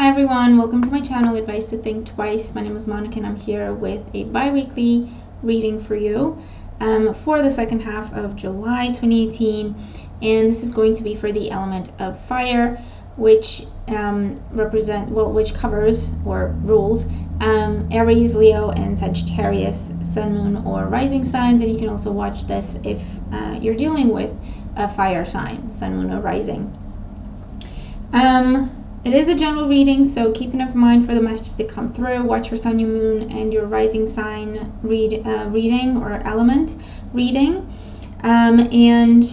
Hi everyone, welcome to my channel Advice to Think Twice. My name is Monica and I'm here with a bi-weekly reading for you for the second half of July 2018, and this is going to be for the element of fire, which which covers or rules Aries, Leo, and Sagittarius, Sun, Moon, or Rising signs. And you can also watch this if you're dealing with a fire sign, Sun, Moon, or Rising. It is a general reading, so keep in mind for the messages that come through. Watch your sun, your moon, and your rising sign reading or element reading. And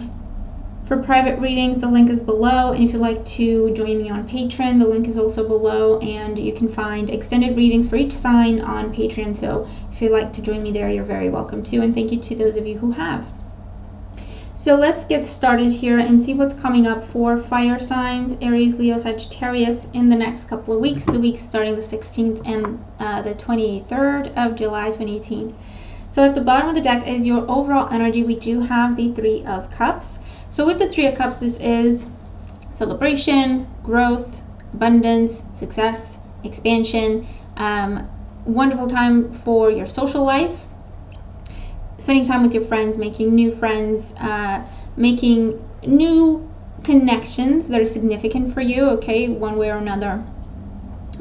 for private readings, the link is below. And if you'd like to join me on Patreon, the link is also below. And you can find extended readings for each sign on Patreon. So if you'd like to join me there, you're very welcome to. And thank you to those of you who have. So let's get started here and see what's coming up for fire signs, Aries, Leo, Sagittarius in the next couple of weeks. The weeks starting the 16th and the 23rd of July 2018. So at the bottom of the deck is your overall energy. We do have the Three of Cups. So with the Three of Cups, this is celebration, growth, abundance, success, expansion, wonderful time for your social life. Spending time with your friends, making new friends, making new connections that are significant for you, okay, one way or another.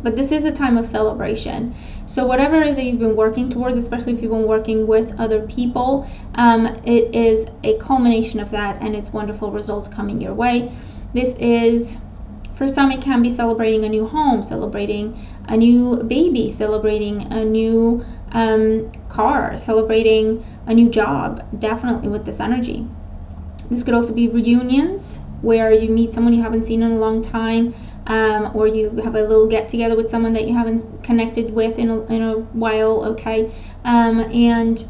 But this is a time of celebration. So whatever it is that you've been working towards, especially if you've been working with other people, it is a culmination of that, and it's wonderful results coming your way. This is, for some, it can be celebrating a new home, celebrating a new baby, celebrating a new car, celebrating a new job, definitely with this energy. This could also be reunions, where you meet someone you haven't seen in a long time, or you have a little get together with someone that you haven't connected with in a while, okay? And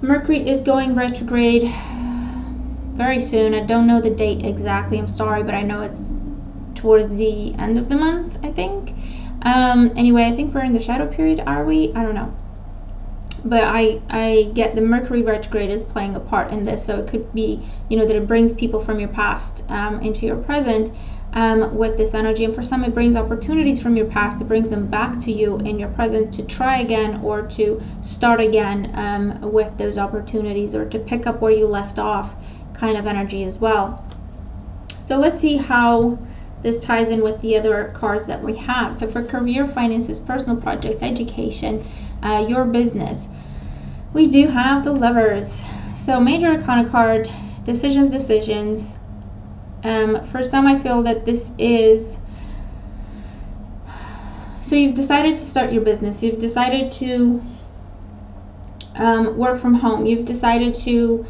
Mercury is going retrograde very soon. I don't know the date exactly, I'm sorry, but I know it's towards the end of the month, I think. Anyway, I think we're in the shadow period, are we? I don't know. But I get the Mercury retrograde is playing a part in this, so it could be, you know, that it brings people from your past into your present with this energy. And for some, it brings opportunities from your past. It brings them back to you in your present to try again or to start again with those opportunities, or to pick up where you left off kind of energy as well. So let's see how this ties in with the other cards that we have. So for career, finances, personal projects, education, your business, we do have the Lovers. So major arcana card, decisions. For some, I feel that this is, so you've decided to start your business, you've decided to work from home, you've decided to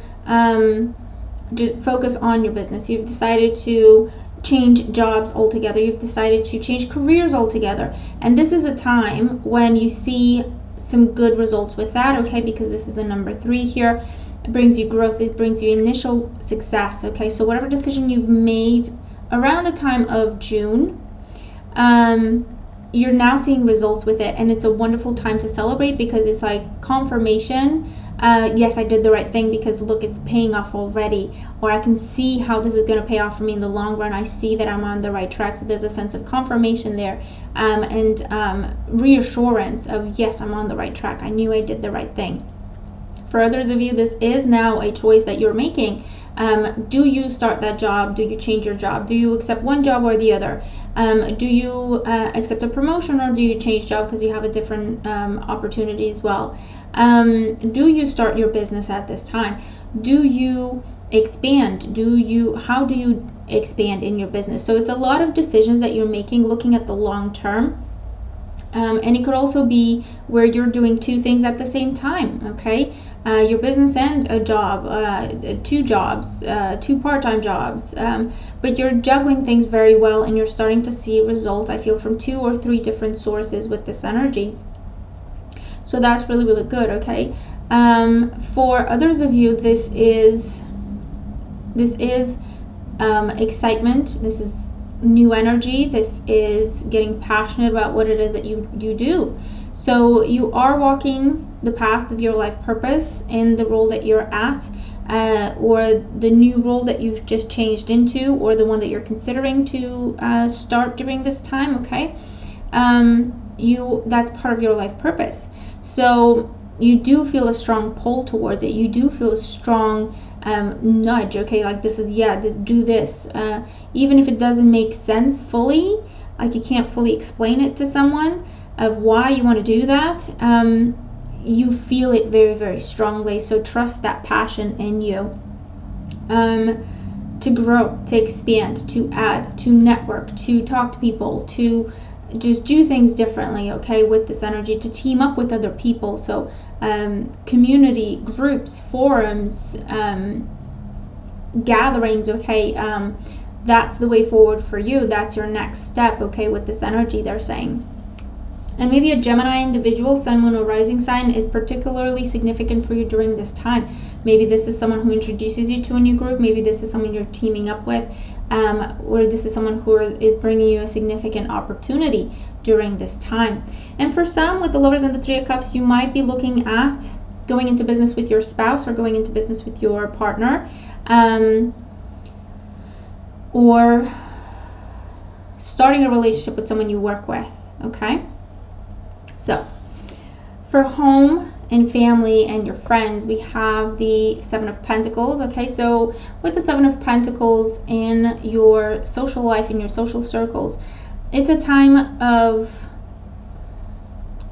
focus on your business, you've decided to change jobs altogether, you've decided to change careers altogether, and this is a time when you see some good results with that, okay, because this is a number 3 here. It brings you growth, it brings you initial success, okay? So whatever decision you've made around the time of June, you're now seeing results with it, and it's a wonderful time to celebrate because it's like confirmation. Yes, I did the right thing, because look, it's paying off already, or I can see how this is going to pay off for me in the long run. I see that I'm on the right track. So there's a sense of confirmation there, and reassurance of, yes, I'm on the right track. I knew I did the right thing. For others of you, this is now a choice that you're making. Do you start that job? Do you change your job? Do you accept one job or the other? Do you accept a promotion, or do you change job because you have a different opportunity as well? Do you start your business at this time? Do you expand? How do you expand in your business? So it's a lot of decisions that you're making, looking at the long term. And it could also be where you're doing 2 things at the same time, okay? Your business and a job, 2 jobs, 2 part-time jobs, but you're juggling things very well, and you're starting to see results, I feel, from 2 or 3 different sources with this energy. So that's really, really good, okay? For others of you, this is excitement. This is new energy. This is getting passionate about what it is that you do. So you are walking the path of your life purpose in the role that you're at. or the new role that you've just changed into, or the one that you're considering to start during this time, okay? That's part of your life purpose. So you do feel a strong pull towards it. You do feel a strong nudge, okay? Like this is, yeah, do this. Even if it doesn't make sense fully, like you can't fully explain it to someone of why you want to do that, you feel it very, very strongly. So trust that passion in you. To grow, to expand, to add, to network, to talk to people, to just do things differently, okay, with this energy, to team up with other people. So community, groups, forums, gatherings, okay, that's the way forward for you. That's your next step, okay, with this energy, they're saying. And maybe a Gemini individual, sun, moon, or rising sign is particularly significant for you during this time. Maybe this is someone who introduces you to a new group. Maybe this is someone you're teaming up with, or this is someone who is bringing you a significant opportunity during this time. And for some, with the Lovers and the Three of Cups, you might be looking at going into business with your spouse or going into business with your partner, or starting a relationship with someone you work with, okay? So for home and family and your friends, we have the Seven of Pentacles, okay? So with the Seven of Pentacles in your social life, in your social circles, it's a time of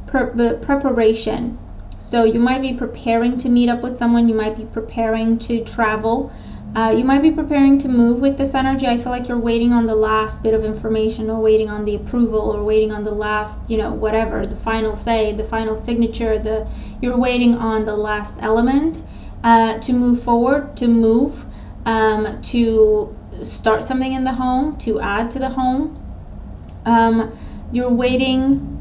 preparation. So you might be preparing to meet up with someone, you might be preparing to travel, you might be preparing to move with this energy. I feel like you're waiting on the last bit of information, or waiting on the approval, or waiting on the last, you know, whatever, the final say, the final signature, you're waiting on the last element to move forward, to move, to start something in the home, to add to the home. You're waiting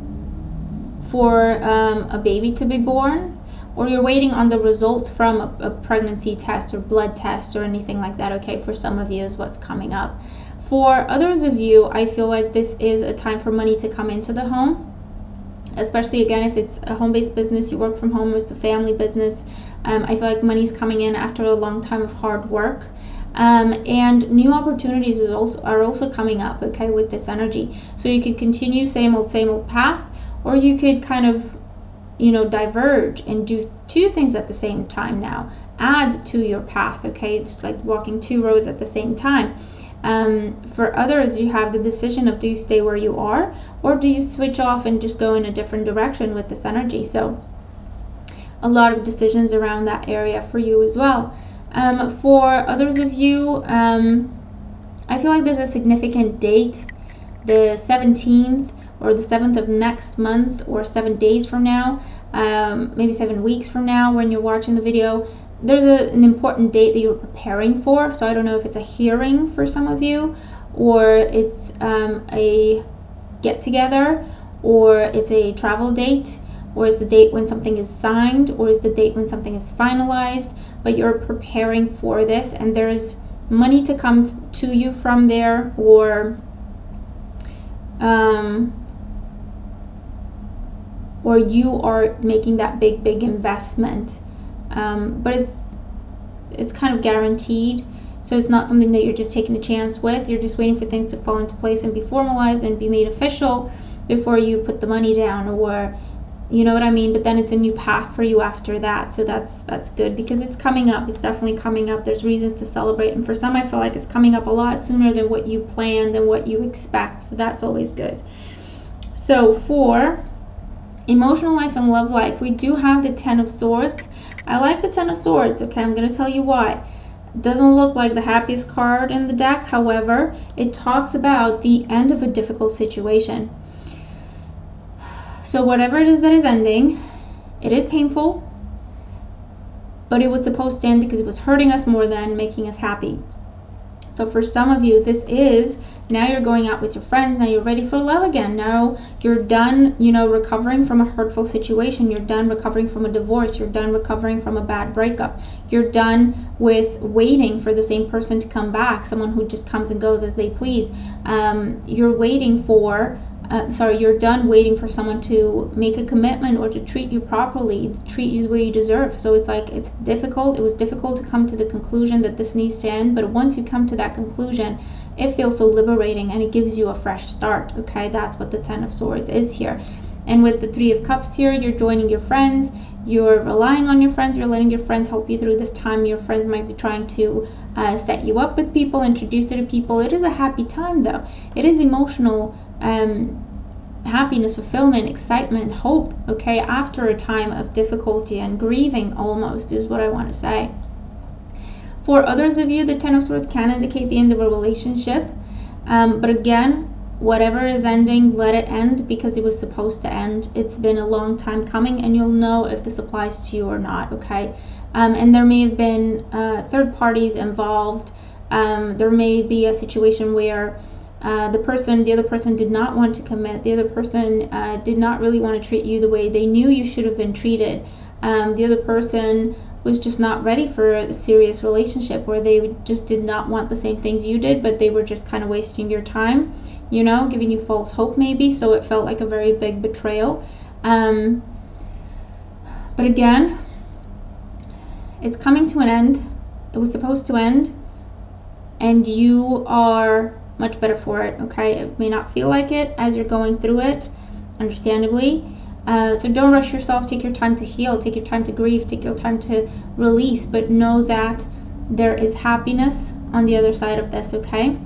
for a baby to be born, or you're waiting on the results from a pregnancy test or blood test or anything like that, okay? For some of you is what's coming up. For others of you, I feel like this is a time for money to come into the home, especially, again, if it's a home-based business, you work from home, or it's a family business. I feel like money's coming in after a long time of hard work. And new opportunities are also coming up, okay, with this energy. So you could continue same old path, or you could kind of, you know, diverge and do two things at the same time now. Add to your path, okay? It's like walking two roads at the same time. For others, you have the decision of, do you stay where you are, or do you switch off and just go in a different direction with this energy? So a lot of decisions around that area for you as well. For others of you, I feel like there's a significant date, the 17th or the 7th of next month, or 7 days from now, maybe 7 weeks from now when you're watching the video. There's an important date that you're preparing for. So I don't know if it's a hearing for some of you, or it's a get-together, or it's a travel date, or is the date when something is signed, or is the date when something is finalized. But you're preparing for this, and there's money to come to you from there, or you are making that big investment, but it's kind of guaranteed. So it's not something that you're just taking a chance with. You're just waiting for things to fall into place and be formalized and be made official before you put the money down, or you know what I mean? But then it's a new path for you after that. So that's good, because it's coming up. It's definitely coming up. There's reasons to celebrate, and for some, I feel like it's coming up a lot sooner than what you planned, than what you expect. So that's always good. So for emotional life and love life, we do have the Ten of Swords. I like the Ten of Swords, okay? I'm going to tell you why. It doesn't look like the happiest card in the deck. However, it talks about the end of a difficult situation. So whatever it is that is ending, it is painful, but it was supposed to end because it was hurting us more than making us happy. So for some of you, this is, now you're going out with your friends, now you're ready for love again. Now you're done, you know, recovering from a hurtful situation. You're done recovering from a divorce. You're done recovering from a bad breakup. You're done with waiting for the same person to come back, someone who just comes and goes as they please. You're waiting for you're done waiting for someone to make a commitment or to treat you properly, treat you the way you deserve. So it's like, it's difficult. It was difficult to come to the conclusion that this needs to end, but once you come to that conclusion, it feels so liberating and it gives you a fresh start. Okay, that's what the Ten of Swords is here. And with the Three of Cups here, you're joining your friends, you're relying on your friends, you're letting your friends help you through this time. Your friends might be trying to set you up with people, introduce you to people. It is a happy time though. It is emotional happiness, fulfillment, excitement, hope, okay, after a time of difficulty and grieving almost, is what I want to say. For others of you, the Ten of Swords can indicate the end of a relationship, but again, whatever is ending, let it end, because it was supposed to end. It's been a long time coming, and you'll know if this applies to you or not, okay? And there may have been third parties involved. There may be a situation where the other person did not want to commit. The other person did not really want to treat you the way they knew you should have been treated. The other person was just not ready for a serious relationship, where they just did not want the same things you did, but they were just kind of wasting your time, you know, giving you false hope maybe. So it felt like a very big betrayal. But again, it's coming to an end. It was supposed to end, and you are much better for it, okay? It may not feel like it as you're going through it, understandably. So don't rush yourself. Take your time to heal, take your time to grieve, take your time to release, but know that there is happiness on the other side of this, okay?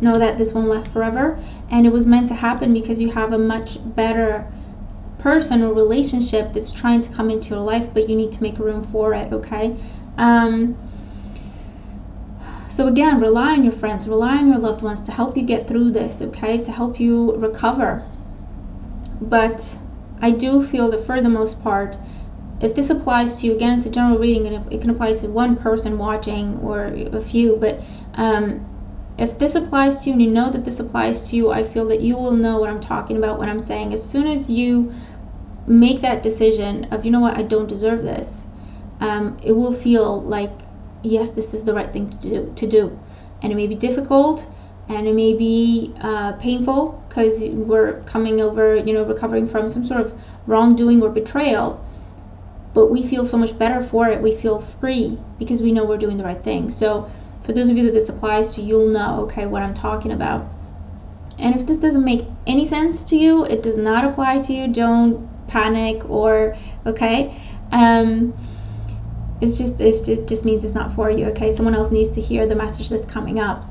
Know that this won't last forever, and it was meant to happen because you have a much better person or relationship that's trying to come into your life, but you need to make room for it, okay? So again, rely on your friends, rely on your loved ones to help you get through this, okay? To help you recover. But I do feel that for the most part, if this applies to you, again, it's a general reading, and it can apply to one person watching or a few, but if this applies to you and you know that this applies to you, I feel that you will know what I'm talking about when I'm saying, as soon as you make that decision of, you know what, I don't deserve this, it will feel like, yes, this is the right thing to do. And it may be difficult, and it may be painful, because we're coming over, you know, recovering from some sort of wrongdoing or betrayal, but we feel so much better for it. We feel free because we know we're doing the right thing. So for those of you that this applies to, you'll know, okay, what I'm talking about. And if this doesn't make any sense to you, it does not apply to you, don't panic, or, okay, it just means it's not for you, okay? Someone else needs to hear the message that's coming up.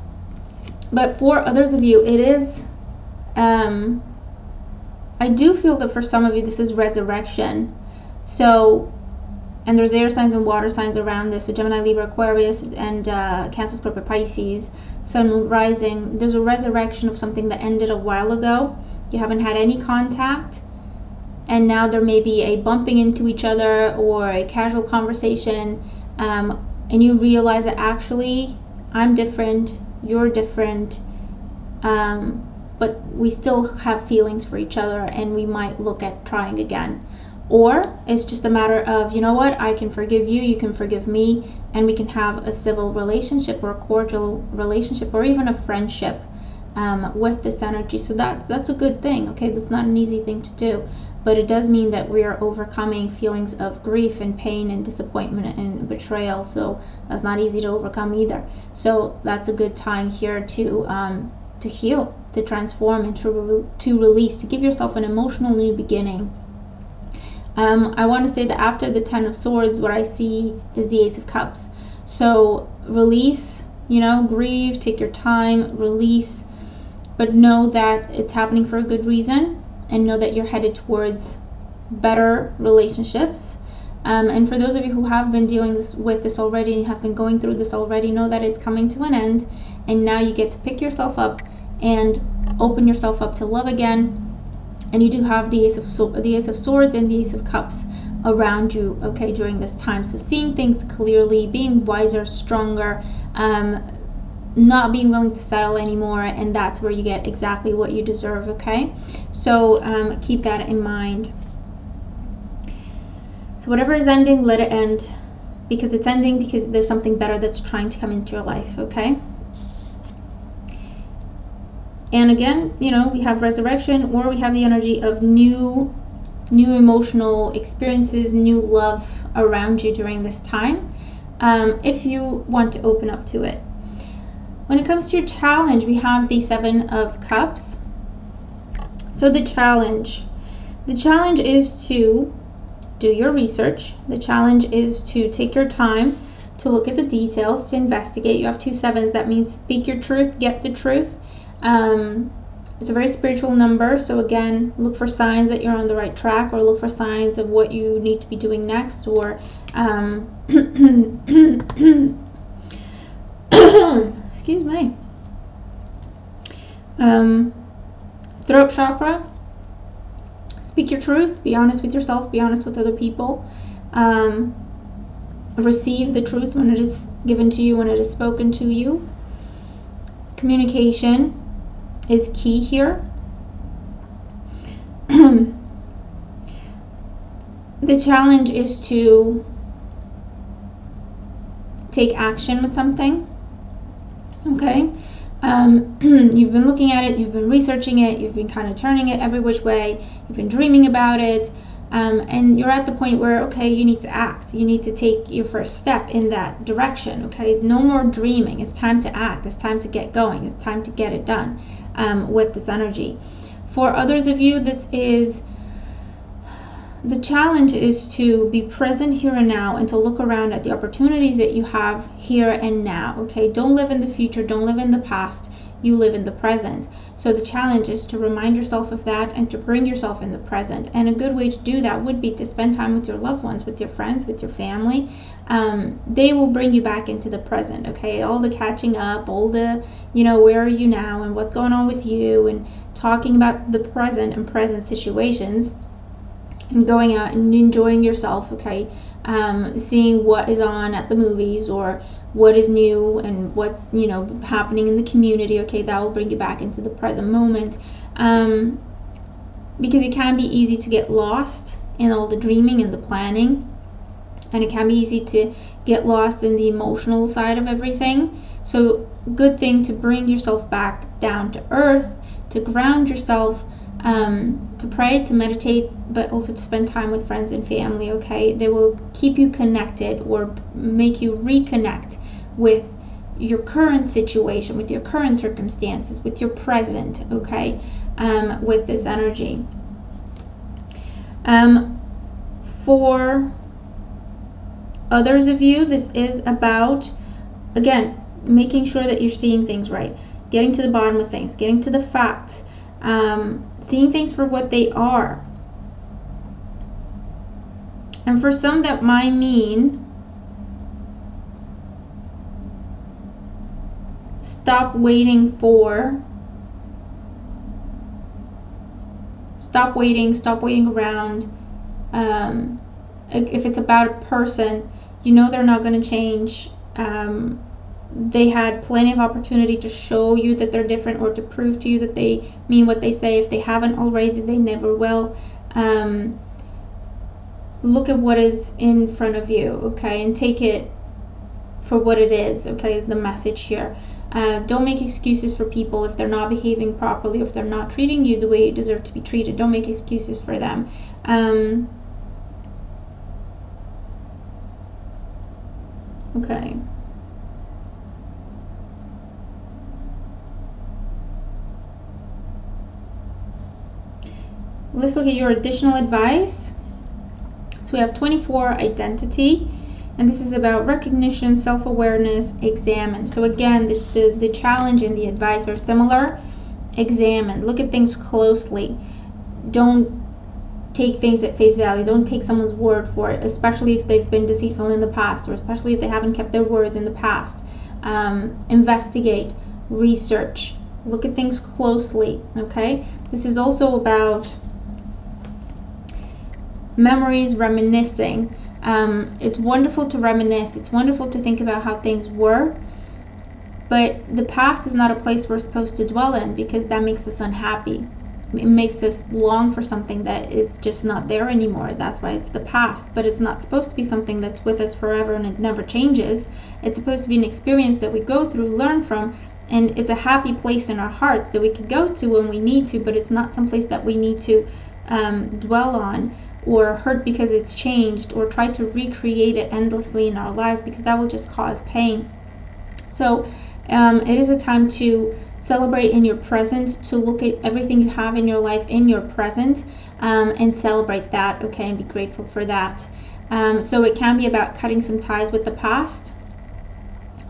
But for others of you, it is, I do feel that for some of you, this is resurrection. So, and there's air signs and water signs around this. So Gemini, Libra, Aquarius, and Cancer, Scorpio, Pisces, Sun, Rising. There's a resurrection of something that ended a while ago. You haven't had any contact, and now there may be a bumping into each other or a casual conversation, and you realize that actually I'm different, you're different, but we still have feelings for each other, and we might look at trying again. Or it's just a matter of, you know what, I can forgive you, you can forgive me, and we can have a civil relationship or a cordial relationship or even a friendship with this energy. So that's a good thing, okay? That's not an easy thing to do, but it does mean that we are overcoming feelings of grief and pain and disappointment and betrayal. So that's not easy to overcome either. So that's a good time here to heal, to transform, and to release, to give yourself an emotional new beginning. I want to say that after the Ten of Swords, what I see is the Ace of Cups. So release, you know, grieve, take your time, release, but know that it's happening for a good reason, and know that you're headed towards better relationships. And for those of you who have been dealing with this already and have been going through this already, know that it's coming to an end, and now you get to pick yourself up and open yourself up to love again. And you do have the Ace of Swords and the Ace of Cups around you, okay, during this time. So seeing things clearly, being wiser, stronger, not being willing to settle anymore, and that's where you get exactly what you deserve, okay? So keep that in mind. So whatever is ending, let it end, because it's ending because there's something better that's trying to come into your life, okay? And again, you know, we have resurrection, or we have the energy of new emotional experiences, new love around you during this time, if you want to open up to it. When it comes to your challenge, we have the 7 of Cups. So the challenge is to do your research. The challenge is to take your time to look at the details, to investigate. You have 2 sevens. That means speak your truth, get the truth. It's a very spiritual number, so again, look for signs that you're on the right track, or look for signs of what you need to be doing next, or excuse me, throat chakra. Speak your truth, be honest with yourself, be honest with other people, receive the truth when it is given to you, when it is spoken to you. Communication is key here. The challenge is to take action with something. Okay, you've been looking at it, you've been researching it, you've been kind of turning it every which way, you've been dreaming about it, and you're at the point where, okay, you need to act, you need to take your first step in that direction. Okay, no more dreaming, it's time to act, it's time to get going, it's time to get it done with this energy. For others of you, the challenge is to be present here and now, and to look around at the opportunities that you have here and now. Okay, don't live in the future, don't live in the past, you live in the present. So the challenge is to remind yourself of that and to bring yourself in the present. And a good way to do that would be to spend time with your loved ones, with your friends, with your family. They will bring you back into the present. Okay, all the catching up, all the, you know, where are you now and what's going on with you, and talking about the present and present situations, and going out and enjoying yourself. Okay, seeing what is on at the movies, or what is new and what's, you know, happening in the community. Okay, that will bring you back into the present moment, because it can be easy to get lost in all the dreaming and the planning, and it can be easy to get lost in the emotional side of everything. So good thing to bring yourself back down to earth, to ground yourself, to pray, to meditate, but also to spend time with friends and family. Okay, they will keep you connected, or make you reconnect with your current situation, with your current circumstances, with your present. Okay, with this energy. For others of you, this is about, again, making sure that you're seeing things right, getting to the bottom of things, getting to the facts, seeing things for what they are. And for some, that might mean stop waiting, stop waiting around. If it's about a person, you know they're not going to change. They had plenty of opportunity to show you that they're different, or to prove to you that they mean what they say. If they haven't already, they never will. Look at what is in front of you, okay, and take it for what it is. Okay, is the message here. Don't make excuses for people if they're not behaving properly, if they're not treating you the way you deserve to be treated. Don't make excuses for them. Okay. Let's look at your additional advice. So we have 24, identity, and this is about recognition, self-awareness, examine. So again, the challenge and the advice are similar. Examine, look at things closely. Don't take things at face value. Don't take someone's word for it, especially if they've been deceitful in the past, or especially if they haven't kept their word in the past. Investigate, research, look at things closely. Okay, this is also about memories, reminiscing. It's wonderful to reminisce, it's wonderful to think about how things were, but the past is not a place we're supposed to dwell in, because that makes us unhappy. It makes us long for something that is just not there anymore. That's why it's the past. But it's not supposed to be something that's with us forever and it never changes. It's supposed to be an experience that we go through, learn from, and it's a happy place in our hearts that we could go to when we need to, but it's not some place that we need to dwell on or hurt because it's changed, or try to recreate it endlessly in our lives, because that will just cause pain. So it is a time to celebrate in your present, to look at everything you have in your life in your present, and celebrate that, okay, and be grateful for that. So it can be about cutting some ties with the past,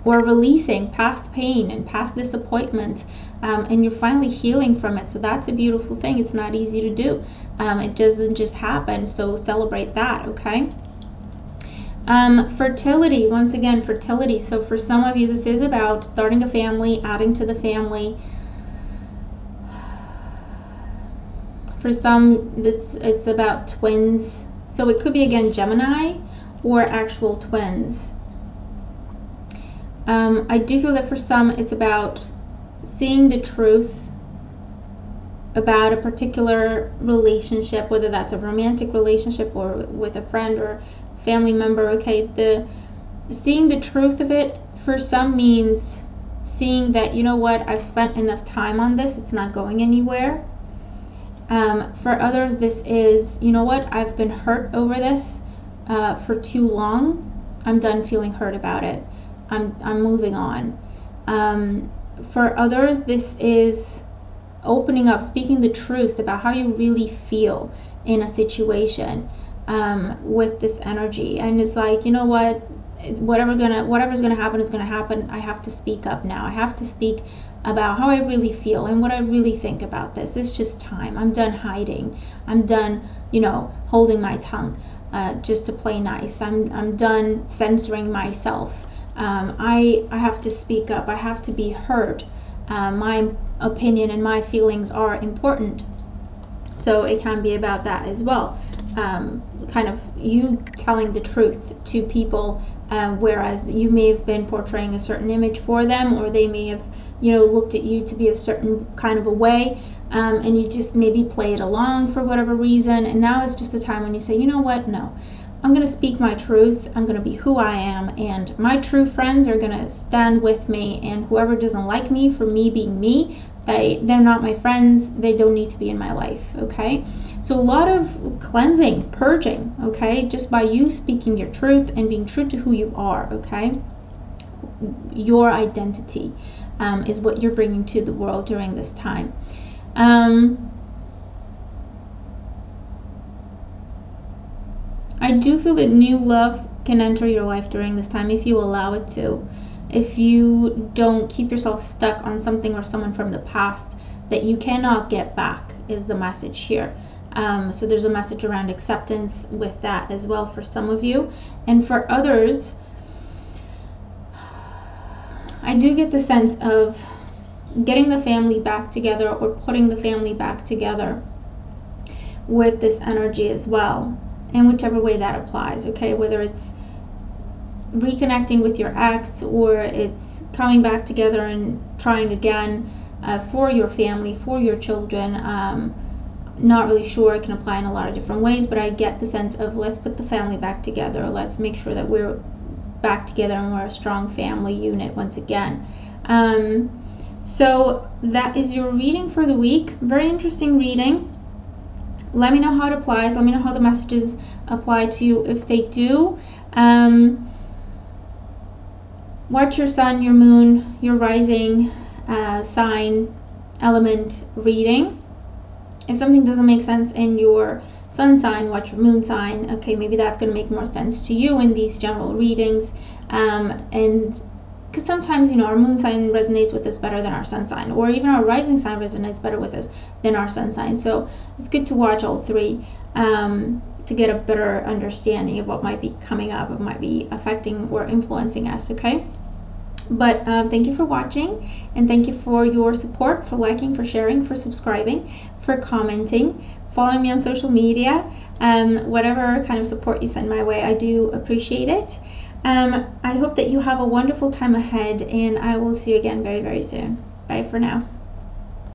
or releasing past pain and past disappointments, and you're finally healing from it. So that's a beautiful thing. It's not easy to do. It doesn't just happen, so celebrate that, okay? Fertility, once again, fertility. So for some of you, this is about starting a family, adding to the family. For some, it's about twins. So it could be, again, Gemini or actual twins. I do feel that for some, it's about seeing the truth about a particular relationship, whether that's a romantic relationship or with a friend or family member, okay? Seeing the truth of it for some means seeing that, you know what, I've spent enough time on this, it's not going anywhere. For others, this is, you know what, I've been hurt over this for too long. I'm done feeling hurt about it. I'm moving on. For others, this is opening up, speaking the truth about how you really feel in a situation with this energy. And it's like, you know what, whatever's gonna happen is gonna happen. I have to speak up now. I have to speak about how I really feel and what I really think about this. It's just time. I'm done hiding. I'm done, you know, holding my tongue just to play nice. I'm done censoring myself. I have to speak up. I have to be heard. My opinion and my feelings are important. So it can be about that as well. Kind of you telling the truth to people, whereas you may have been portraying a certain image for them, or they may have, you know, looked at you to be a certain kind of a way, and you just maybe play it along for whatever reason. And now it's just a time when you say, you know what, no, I'm going to speak my truth. I'm going to be who I am, and my true friends are going to stand with me, and whoever doesn't like me for me being me, they're not my friends. They don't need to be in my life, okay? So a lot of cleansing, purging, okay, just by you speaking your truth and being true to who you are, okay? Your identity is what you're bringing to the world during this time. I do feel that new love can enter your life during this time if you allow it to. If you don't keep yourself stuck on something or someone from the past that you cannot get back, is the message here. So there's a message around acceptance with that as well for some of you. And for others, I do get the sense of getting the family back together, or putting the family back together with this energy as well, in whichever way that applies, okay? Whether it's reconnecting with your ex, or it's coming back together and trying again for your family, for your children. Not really sure, it can apply in a lot of different ways, but I get the sense of let's put the family back together. Let's make sure that we're back together and we're a strong family unit once again. So that is your reading for the week. Very interesting reading. Let me know how it applies. Let me know how the messages apply to you if they do. Watch your sun, your moon, your rising sign, element reading. If something doesn't make sense in your sun sign, watch your moon sign. Okay, maybe that's going to make more sense to you in these general readings. And because sometimes, you know, our moon sign resonates with us better than our sun sign, or even our rising sign resonates better with us than our sun sign. So it's good to watch all three to get a better understanding of what might be coming up, what might be affecting or influencing us, okay? But thank you for watching, and thank you for your support, for liking, for sharing, for subscribing, for commenting, following me on social media. Whatever kind of support you send my way, I do appreciate it. I hope that you have a wonderful time ahead, and I will see you again very, very soon. Bye for now.